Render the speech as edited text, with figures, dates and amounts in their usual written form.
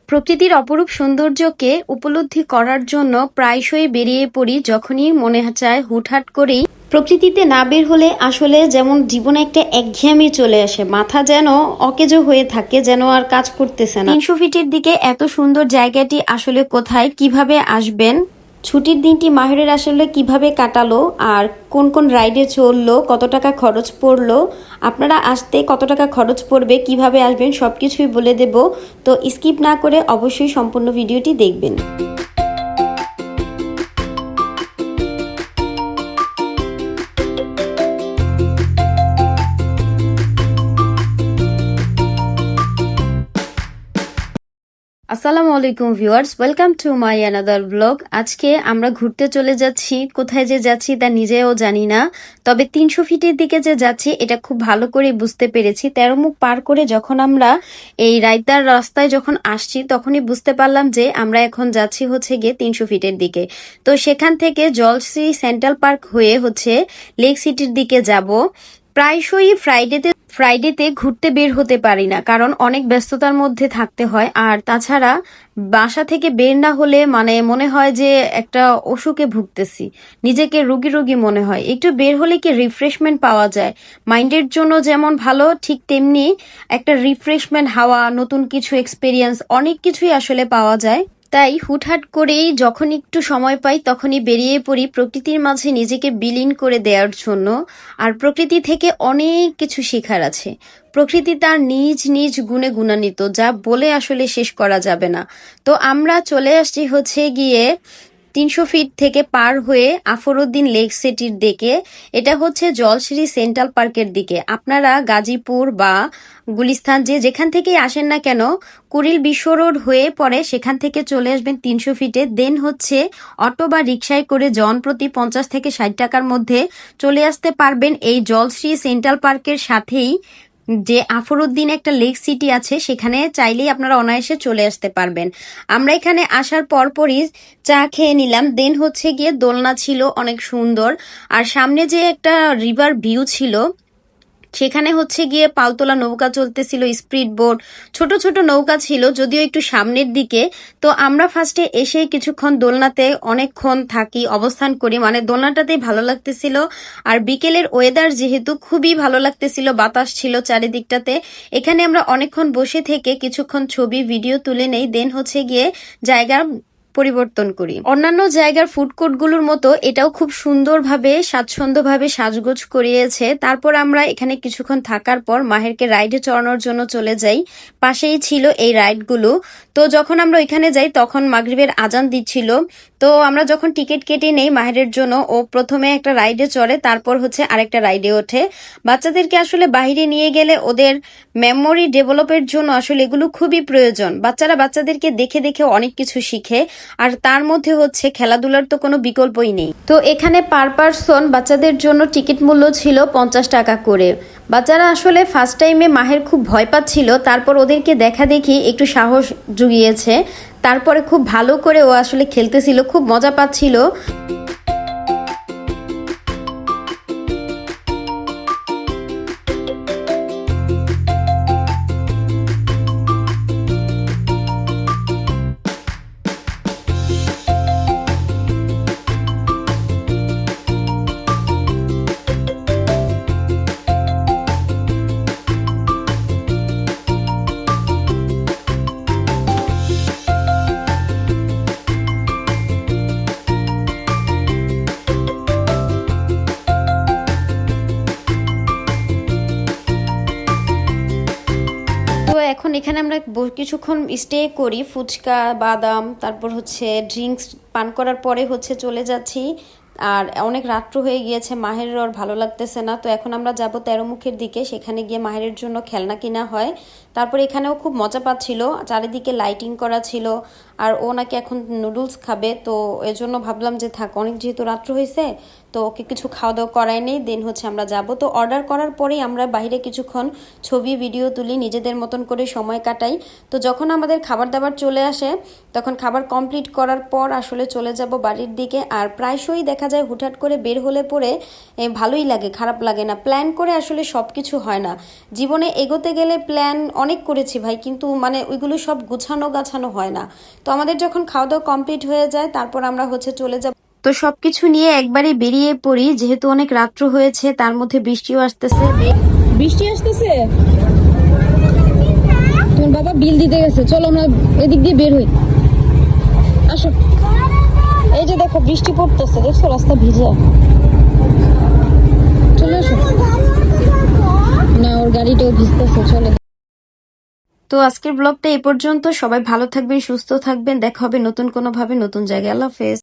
প্রকৃতির অপরূপ সৌন্দর্যকে উপলব্ধি করার জন্য প্রায়শই বেরিয়ে পড়ি যখনই মনে চায় হুটহাট করেই। প্রকৃতিতে না বের হলে আসলে যেমন জীবনে একটা একঘেয়েমি চলে আসে, মাথা যেন অকেজো হয়ে থাকে, যেন আর কাজ করতেছে না। 300 ফিটের দিকে এত সুন্দর জায়গাটি আসলে কোথায়, কিভাবে আসবেন, ছুটির দিনটি মাহিরের আসলে কিভাবে কাটালো, আর কোন কোন রাইডে চললো, কত টাকা খরচ পড়লো, আপনারা আসতে কত টাকা খরচ পড়বে, কিভাবে আসবেন, সবকিছুই বলে দেব। তো স্কিপ না করে অবশ্যই সম্পূর্ণ ভিডিওটি দেখবেন। আসসালামু আলাইকুম viewers, welcome to my another blog. আজকে আমরা ঘুরতে চলে যাচ্ছি, কোথায় যে যাচ্ছি তা নিজেও জানি না, তবে 300 ফিটের দিকে যে যাচ্ছি এটা খুব ভালো করে বুঝতে পেরেছি। 13 মুখ পার করে যখন আমরা এই রায়তার রাস্তায় যখন আসছি তখনই বুঝতে পারলাম যে আমরা এখন যাচ্ছি হচ্ছে গিয়ে 300 ফিটের দিকে। তো সেখান থেকে জলশ্রী সেন্ট্রাল পার্ক হয়ে হচ্ছে লেক সিটির দিকে যাব। প্রায়শই ফ্রাইডেতে ঘুরতে বের হতে পারি না, কারণ অনেক ব্যস্ততার মধ্যে থাকতে হয়। আর তাছাড়া বাসা থেকে বের না হলে মনে হয় যে একটা অসুখে ভুগতেছি, নিজেকে রোগী রোগী মনে হয়। একটু বের হলে কি রিফ্রেশমেন্ট পাওয়া যায়, মাইন্ডের জন্য যেমন ভালো, ঠিক তেমনি একটা রিফ্রেশমেন্ট, হাওয়া, নতুন কিছু এক্সপিরিয়েন্স, অনেক কিছুই আসলে পাওয়া যায়। তাই হুটহাট করেই যখন একটু সময় পাই তখনই বেরিয়ে পড়ি প্রকৃতির মাঝে নিজেকে বিলীন করে দেওয়ার জন্য। আর প্রকৃতি থেকে অনেক কিছু শেখার আছে। প্রকৃতি তার নিজ নিজ গুণে গুণান্বিত, যা বলে আসলে শেষ করা যাবে না। তো আমরা চলে আসছি হচ্ছে গিয়ে 300 ফিট থেকে পার হয়ে আফরউদ্দিন লেক সিটির দিকে। এটা হচ্ছে জলশ্রী সেন্ট্রাল পার্কের দিকে। আপনারা গাজীপুর বা গুলিস্তান যেখান থেকেই আসেন না কেন, কুড়িল বিশ্ব রোড হয়ে পরে সেখান থেকে চলে আসবেন 300 ফিটে। দেন হচ্ছে অটো বা রিক্সায় করে জন প্রতি 50 থেকে 60 টাকার মধ্যে চলে আসতে পারবেন এই জলশ্রী সেন্ট্রাল পার্কের সাথেই যে আফরউদ্দিন একটা লেক সিটি আছে, সেখানে চাইলেই আপনারা অনায়াসে চলে আসতে পারবেন। আমরা এখানে আসার পরপরই চা খেয়ে নিলাম। দেন হচ্ছে গিয়ে দোলনা ছিল অনেক সুন্দর, আর সামনে যে একটা রিভার ভিউ ছিল সেখানে হচ্ছে গিয়ে পালতোলা নৌকা চলতেছিল, স্পিড বোট, ছোট ছোট নৌকা ছিল, যদিও একটু সামনের দিকে। তো আমরা ফার্স্টে এসে কিছুক্ষণ দোলনাতে অনেকক্ষণ থাকি, অবস্থান করি, দোলনাটাতেই ভালো লাগতেছিল। আর বিকেলের ওয়েদার যেহেতু খুবই ভালো লাগতেছিল, বাতাস ছিল চারিদিকটাতে, এখানে আমরা অনেকক্ষণ বসে থেকে কিছুক্ষণ ছবি ভিডিও তুলে নেই। দেন হচ্ছে গিয়ে জায়গা পরিবর্তন করি। অন্যান্য জায়গার ফুড কোর্টগুলোর মতো এটাও খুব সুন্দরভাবে স্বাচ্ছন্দ্যভাবে সাজগোজ করিয়েছে। তারপর আমরা এখানে কিছুক্ষণ থাকার পর মাহেরকে রাইডে চড়ানোর জন্য চলে যাই। পাশেই ছিল এই রাইডগুলো। তো যখন আমরা ওইখানে যাই তখন মাগরিবের আজান দিচ্ছিল। তো আমরা যখন টিকিট কেটে নেই মাহেরের জন্য, ও প্রথমে একটা রাইডে চড়ে, তারপর হচ্ছে আরেকটা রাইডে ওঠে। বাচ্চাদেরকে আসলে বাইরে নিয়ে গেলে ওদের মেমোরি ডেভেলপের জন্য আসলে এগুলো খুবই প্রয়োজন। বাচ্চাদেরকে দেখে দেখে অনেক কিছু শিখে, আর তার মধ্যে হচ্ছে খেলাধুলার তো কোনো বিকল্পই নেই। তো এখানে পার পারসন বাচ্চাদের জন্য টিকিট মূল্য ছিল 50 টাকা করে। বাচ্চারা আসলে ফার্স্ট টাইমে মাহের খুব ভয় পাচ্ছিল, তারপর ওদেরকে দেখা দেখি একটু সাহস জুগিয়েছে, তারপরে খুব ভালো করে ও আসলে খেলতেছিল, খুব মজা পাচ্ছিল। তো এখন এখানে আমরা কিছুক্ষণ স্টে করি, ফুচকা, বাদাম, তারপর হচ্ছে ড্রিঙ্কস পান করার পরে হচ্ছে চলে যাচ্ছি। আর অনেক রাত্র হয়ে গিয়েছে, মাহের আর ভালো লাগতেছে না। তো এখন আমরা যাব 13 মুখের দিকে, সেখানে গিয়ে মাহের জন্য খেলনা কিনা হয়। তারপর এখানেও খুব মজা পাচ্ছিল, চারিদিকে লাইটিং করা ছিল, আর ও নাকি এখন নুডলস খাবে। তো এজন্য ভাবলাম যে থাক, অনেক যেহেতু রাত্র হয়েছে, তো ওকে কিছু খাওয়া দাওয়া করাই নেই। দেন হচ্ছে আমরা যাব। তো অর্ডার করার পরেই আমরা বাইরে কিছুক্ষণ ছবি ভিডিও তুলি, নিজেদের মতন করে সময় কাটাই। তো যখন আমাদের খাবার দাবার চলে আসে তখন খাবার কমপ্লিট করার পর আসলে চলে যাব বাড়ির দিকে। আর প্রায়শই দেখা যায় হুটহাট করে বের হলে পরে ভালোই লাগে, খারাপ লাগে না। প্ল্যান করে আসলে সব কিছু হয় না, জীবনে এগোতে গেলে প্ল্যান অনেক অনেক করেছি ভাই, কিন্তু মানে ওইগুলো সব গাছানো হয় না। তো আমাদের যখন খাওয়া দাওয়া কমপ্লিট হয়ে যায় তারপর আমরা চলে যাব। তো সবকিছু নিয়ে একবারে বেরিয়ে পড়ি, যেহেতু অনেক রাত্র হয়েছে, তার মধ্যে বৃষ্টিও আসতেছে। বৃষ্টি আসতেছে, তোমার বাবা বিল দিতে গেছে, চলো আমরা এদিক দিয়ে বের হই, আসো। এই যে দেখো বৃষ্টি পড়তেছে, দেখছো রাস্তা ভিজা, চলে আসো। না, ওর গাড়িটাও ভিজতেছে, চলে। তো আজকের ব্লগটা এই পর্যন্ত। সবাই ভালো থাকবেন, সুস্থ থাকবেন, দেখা হবে নতুন কোনো ভাবে নতুন জায়গায়। আল্লাহ হাফেজ।